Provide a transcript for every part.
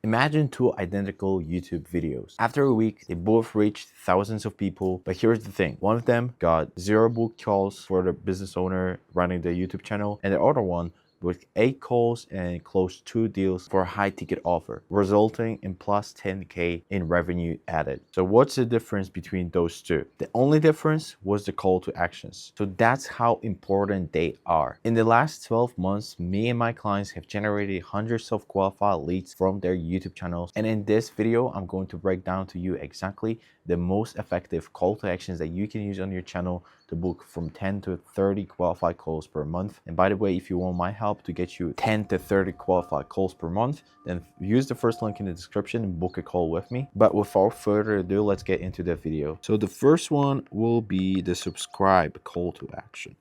Imagine two identical YouTube videos. After a week, they both reached thousands of people, but here's the thing. One of them got 0 book calls for the business owner running the YouTube channel, and the other one with 8 calls and closed 2 deals for a high ticket offer, resulting in plus 10K in revenue added. So what's the difference between those two? The only difference was the call to actions. So that's how important they are. In the last 12 months, me and my clients have generated hundreds of qualified leads from their YouTube channels. And in this video, I'm going to break down to you exactly the most effective call to actions that you can use on your channel to book from 10 to 30 qualified calls per month. And by the way, if you want my help to get you 10 to 30 qualified calls per month, then use the first link in the description and book a call with me. But without further ado, let's get into the video. So the first one will be the subscribe call to action.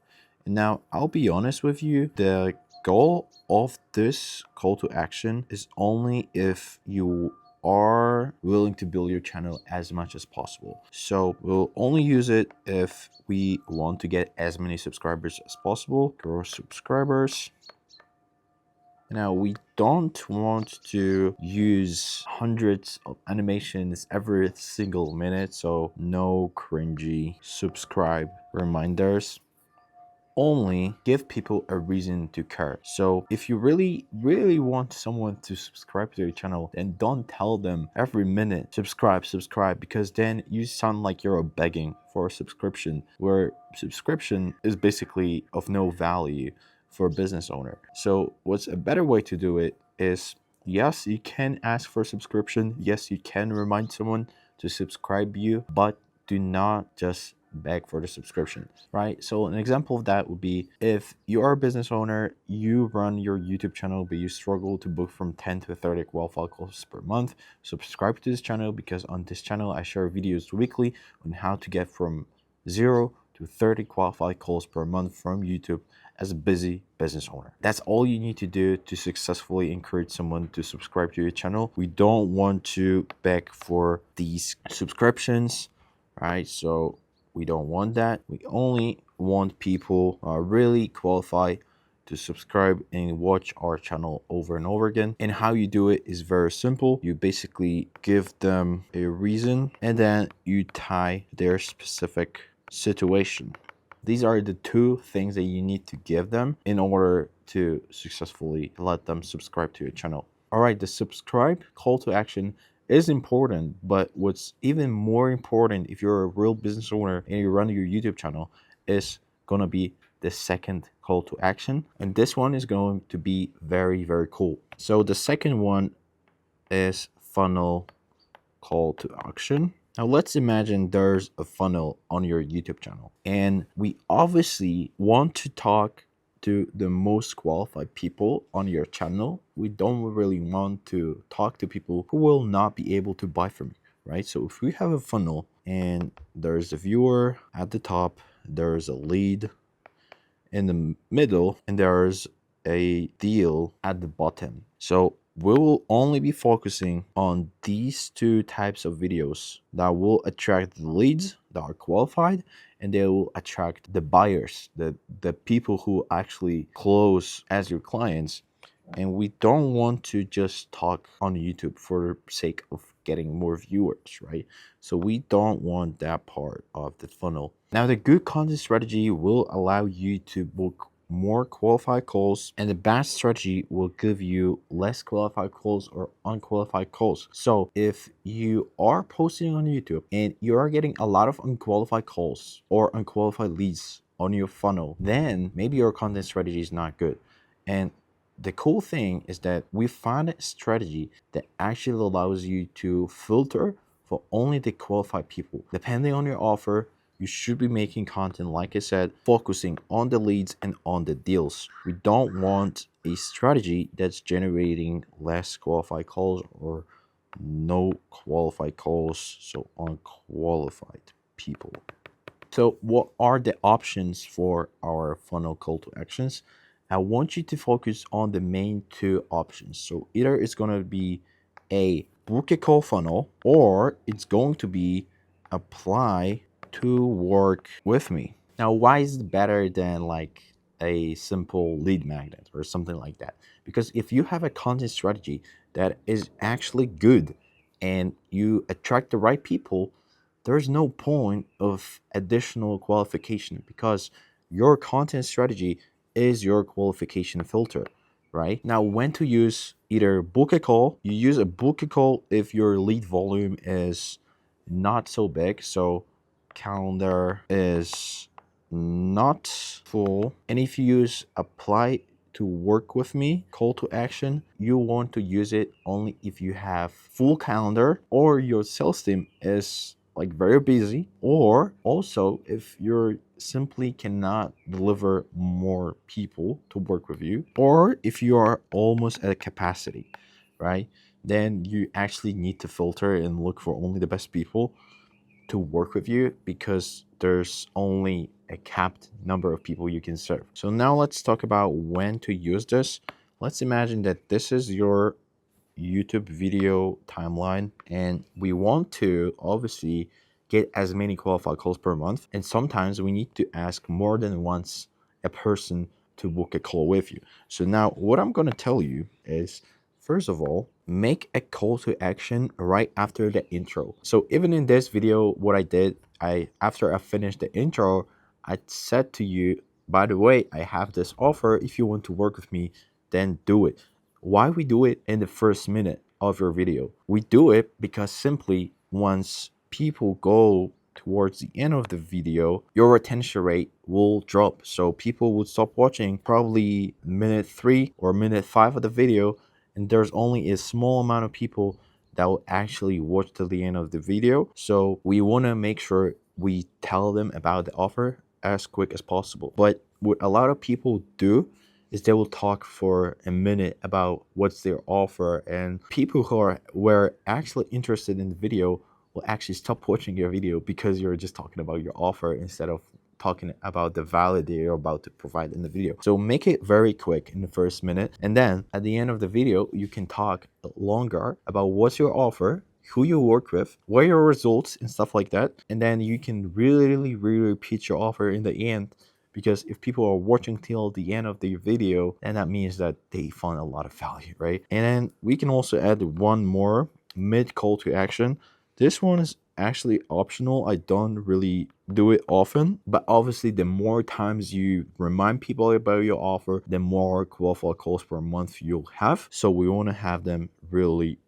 And now I'll be honest with you, the goal of this call to action is only if you are willing to build your channel as much as possible. So we'll only use it if we want to get as many subscribers as possible. Grow subscribers. Now we don't want to use hundreds of animations every single minute, so no cringy subscribe reminders. Only give people a reason to care. So if you really want someone to subscribe to your channel, then don't tell them every minute subscribe, because then you sound like you're begging for a subscription, where subscription is basically of no value for a business owner. So what's a better way to do it is, yes, you can ask for a subscription, yes, you can remind someone to subscribe you, but do not just beg for the subscription, right? So an example of that would be, if you are a business owner, you run your YouTube channel, but you struggle to book from 10 to 30 qualified calls per month, subscribe to this channel, because on this channel I share videos weekly on how to get from 0 to 30 qualified calls per month from YouTube as a busy business owner. That's all you need to do to successfully encourage someone to subscribe to your channel. We don't want to beg for these subscriptions, right? So we don't want that. We only want people who are really qualified to subscribe and watch our channel over and over again. And how you do it is very simple. You basically give them a reason, and then you tie their specific situation. These are the two things that you need to give them in order to successfully let them subscribe to your channel. All right, the subscribe call to action is important, but what's even more important if you're a real business owner and you run your YouTube channel is gonna be the second call to action. And this one is going to be very cool. So the second one is funnel call to action. Now let's imagine there's a funnel on your YouTube channel, and we obviously want to talk to the most qualified people on your channel. We don't really want to talk to people who will not be able to buy from you, right? So if we have a funnel and there's a viewer at the top, there's a lead in the middle, and there's a deal at the bottom. So we will only be focusing on these two types of videos that will attract the leads that are qualified, and they will attract the buyers, the people who actually close as your clients. And we don't want to just talk on YouTube for the sake of getting more viewers, right? So we don't want that part of the funnel. Now, the good content strategy will allow you to book more qualified calls, and the bad strategy will give you less qualified calls or unqualified calls. So if you are posting on YouTube and you are getting a lot of unqualified calls or unqualified leads on your funnel, then maybe your content strategy is not good. And the cool thing is that we found a strategy that actually allows you to filter for only the qualified people. Depending on your offer, you should be making content, like I said, focusing on the leads and on the deals. We don't want a strategy that's generating less qualified calls or no qualified calls, so unqualified people. So what are the options for our funnel call to actions? I want you to focus on the main two options. So either it's going to be a book a call funnel, or it's going to be apply to work with me. Now, why is it better than like a simple lead magnet or something like that. Because if you have a content strategy that is actually good and you attract the right people, there's no point of additional qualification because your content strategy is your qualification filter, right? Now, when to use either book a call, you use a book a call if your lead volume is not so big. So calendar is not full. And if you use apply to work with me call to action, you want to use it only if you have full calendar or your sales team is like very busy, or also if you're simply cannot deliver more people to work with you, or if you are almost at a capacity, right? Then you actually need to filter and look for only the best people to work with you because there's only a capped number of people you can serve. So now let's talk about when to use this. Let's imagine that this is your YouTube video timeline and we want to obviously get as many qualified calls per month, and sometimes we need to ask more than once a person to book a call with you. So now what I'm going to tell you is, first of all, make a call to action right after the intro. So even in this video, what I did, after I finished the intro, I said to you, by the way, I have this offer. If you want to work with me, then do it. Why we do it in the first minute of your video? We do it because simply once people go towards the end of the video, your retention rate will drop. So people would stop watching probably minute 3 or minute 5 of the video, and there's only a small amount of people that will actually watch till the end of the video. So we want to make sure we tell them about the offer as quick as possible. But what a lot of people do is they will talk for a minute about what's their offer, and people were actually interested in the video will actually stop watching your video because you're just talking about your offer instead of talking about the value that you're about to provide in the video. So make it very quick in the first minute, and then at the end of the video you can talk longer about what's your offer, who you work with, what are your results and stuff like that. And then you can really pitch your offer in the end, because if people are watching till the end of the video, then that means that they found a lot of value, right? And then we can also add one more mid call to action. This one is actually optional. I don't really do it often, but obviously the more times you remind people about your offer, the more qualified calls per month you'll have. So we want to have them really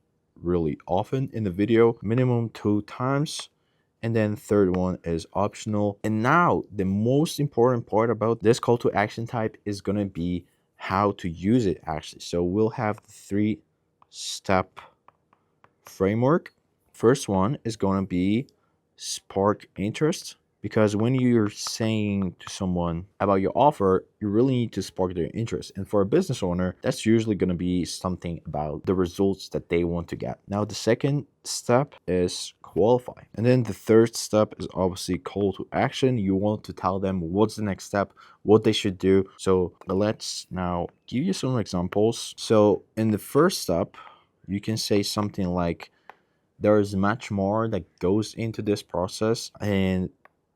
often in the video, minimum 2 times. And then third one is optional. And now the most important part about this call to action type is going to be how to use it actually. So we'll have the 3-step framework. First one is going to be spark interest, because when you're saying to someone about your offer, you really need to spark their interest. And for a business owner, that's usually going to be something about the results that they want to get. Now, the second step is qualify. And then the third step is obviously call to action. You want to tell them what's the next step, what they should do. So let's now give you some examples. So in the first step, you can say something like, there is much more that goes into this process, and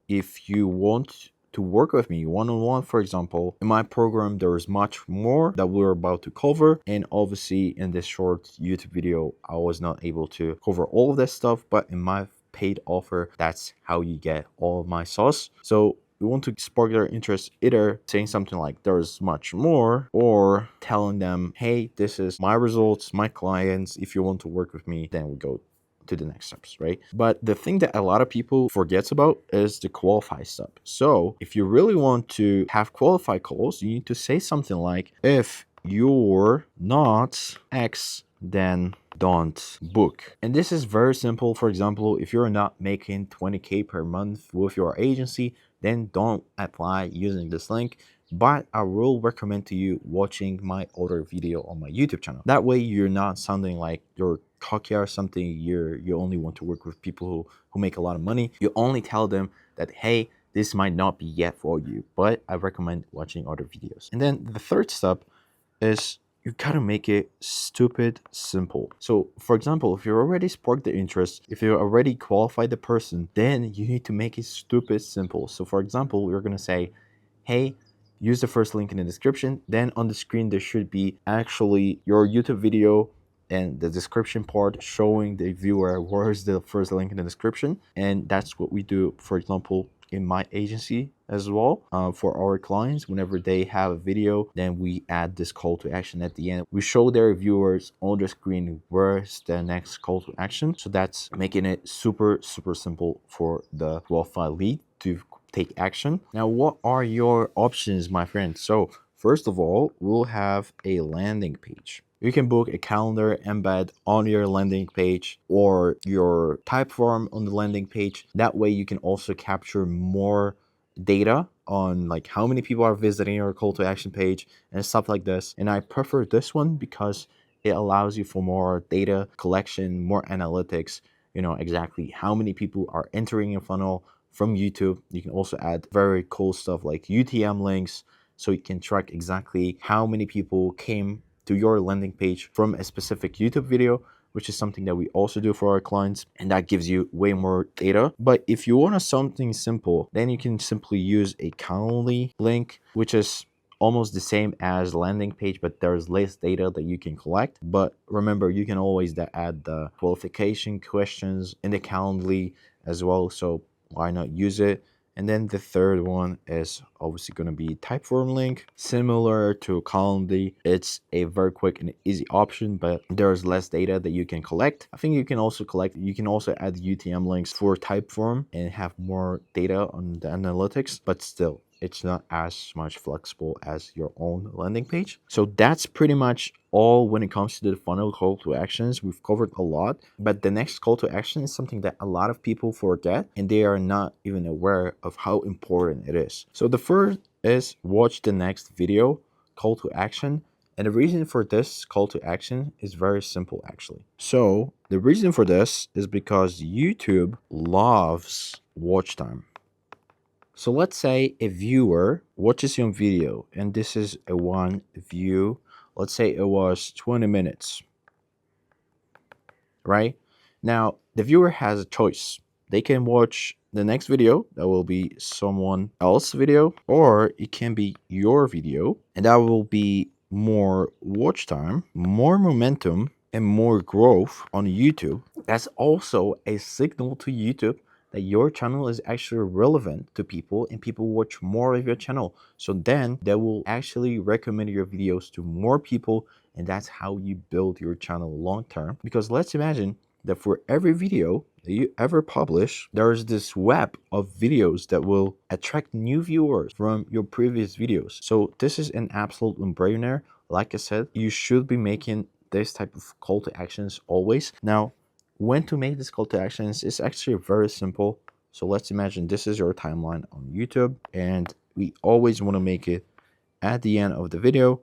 if you want to work with me one-on-one, for example, in my program, there is much more that we're about to cover. And obviously in this short YouTube video, I was not able to cover all of this stuff, but in my paid offer, that's how you get all of my sauce. So we want to spark their interest, either saying something like there's much more, or telling them, hey, this is my results, my clients. If you want to work with me, then we go to the next steps, right? But the thing that a lot of people forgets about is the qualify step. So if you really want to have qualified calls, you need to say something like, if you're not X, then don't book. And this is very simple. For example, if you're not making 20K per month with your agency, then don't apply using this link. But I will recommend to you watching my other video on my YouTube channel. That way you're not sounding like you're cocky or something. You only want to work with people who make a lot of money. You only tell them that, hey, this might not be yet for you, but I recommend watching other videos. And then the third step is you gotta make it stupid simple. So for example, if you already sparked the interest, if you already qualified the person, then you need to make it stupid simple. So for example, you're gonna say, hey, use the first link in the description. Then on the screen, there should be actually your YouTube video and the description part showing the viewer where's the first link in the description. And that's what we do, for example, in my agency as well. For our clients, whenever they have a video, then we add this call to action at the end. We show their viewers on the screen where's the next call to action. So that's making it super simple for the qualified lead to take action. Now, what are your options, my friend? So first of all, we'll have a landing page. You can book a calendar embed on your landing page or your Typeform on the landing page. That way you can also capture more data on like how many people are visiting your call to action page and stuff like this. And I prefer this one because it allows you for more data collection, more analytics, you know, exactly how many people are entering your funnel from YouTube. You can also add very cool stuff like UTM links, so you can track exactly how many people came to your landing page from a specific YouTube video, which is something that we also do for our clients, and that gives you way more data. But if you want something simple, then you can simply use a Calendly link, which is almost the same as landing page, but there's less data that you can collect. But remember, you can always add the qualification questions in the Calendly as well, so why not use it? And then the third one is obviously going to be Typeform link. Similar to Calendly, it's a very quick and easy option, but there's less data that you can collect. I think you can also add UTM links for Typeform and have more data on the analytics, but still, it's not as much flexible as your own landing page. So that's pretty much all when it comes to the funnel call to actions. We've covered a lot, but the next call to action is something that a lot of people forget and they are not even aware of how important it is. So the first is watch the next video call to action. And the reason for this call to action is very simple, actually. So the reason for this is because YouTube loves watch time. So let's say a viewer watches your video and this is a one view. Let's say it was 20 minutes, right? Now, the viewer has a choice. They can watch the next video, that will be someone else's video, or it can be your video, and that will be more watch time, more momentum, and more growth on YouTube. That's also a signal to YouTube that your channel is actually relevant to people and people watch more of your channel. So then they will actually recommend your videos to more people, and that's how you build your channel long term. Because let's imagine that for every video that you ever publish, there's this web of videos that will attract new viewers from your previous videos. So this is an absolute no-brainer. Like I said, you should be making this type of call to actions always. Now, when to make this call to actions is actually very simple. So let's imagine this is your timeline on YouTube, and we always want to make it at the end of the video.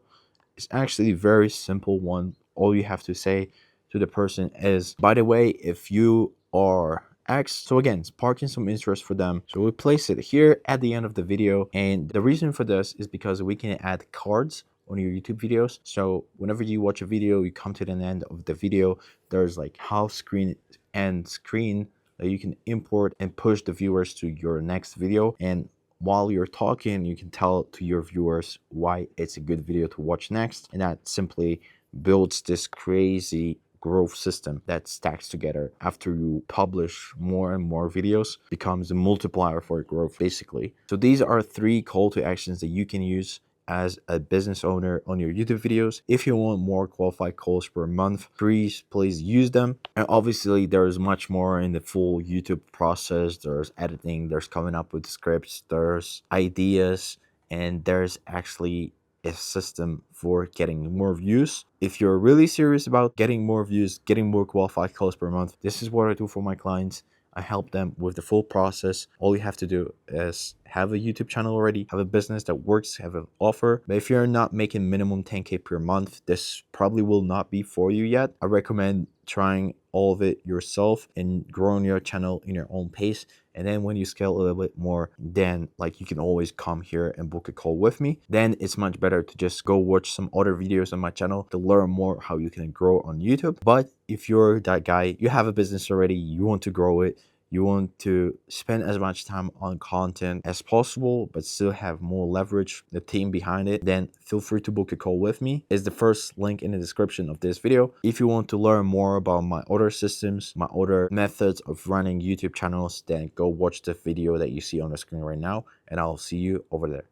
It's actually a very simple one. All you have to say to the person is, by the way, if you are X, so again, sparking some interest for them. So we place it here at the end of the video. And the reason for this is because we can add cards on your YouTube videos. So whenever you watch a video, you come to the end of the video, there's like half screen and screen that you can import and push the viewers to your next video. And while you're talking, you can tell to your viewers why it's a good video to watch next. And that simply builds this crazy growth system that stacks together after you publish more and more videos, becomes a multiplier for growth, basically. So these are 3 call to actions that you can use as a business owner on your YouTube videos. If you want more qualified calls per month, please use them. And obviously there's much more in the full YouTube process. There's editing, there's coming up with scripts, there's ideas, and there's actually a system for getting more views. If you're really serious about getting more views, getting more qualified calls per month, this is what I do for my clients. I help them with the full process. All you have to do is have a YouTube channel already, have a business that works, have an offer. But if you're not making minimum 10K per month, this probably will not be for you yet. I recommend trying all of it yourself and growing your channel in your own pace. And then when you scale a little bit more, then like you can always come here and book a call with me. Then it's much better to just go watch some other videos on my channel to learn more how you can grow on YouTube. But if you're that guy, you have a business already, you want to grow it, you want to spend as much time on content as possible, but still have more leverage, the team behind it, then feel free to book a call with me. It's the first link in the description of this video. If you want to learn more about my other systems, my other methods of running YouTube channels, then go watch the video that you see on the screen right now, and I'll see you over there.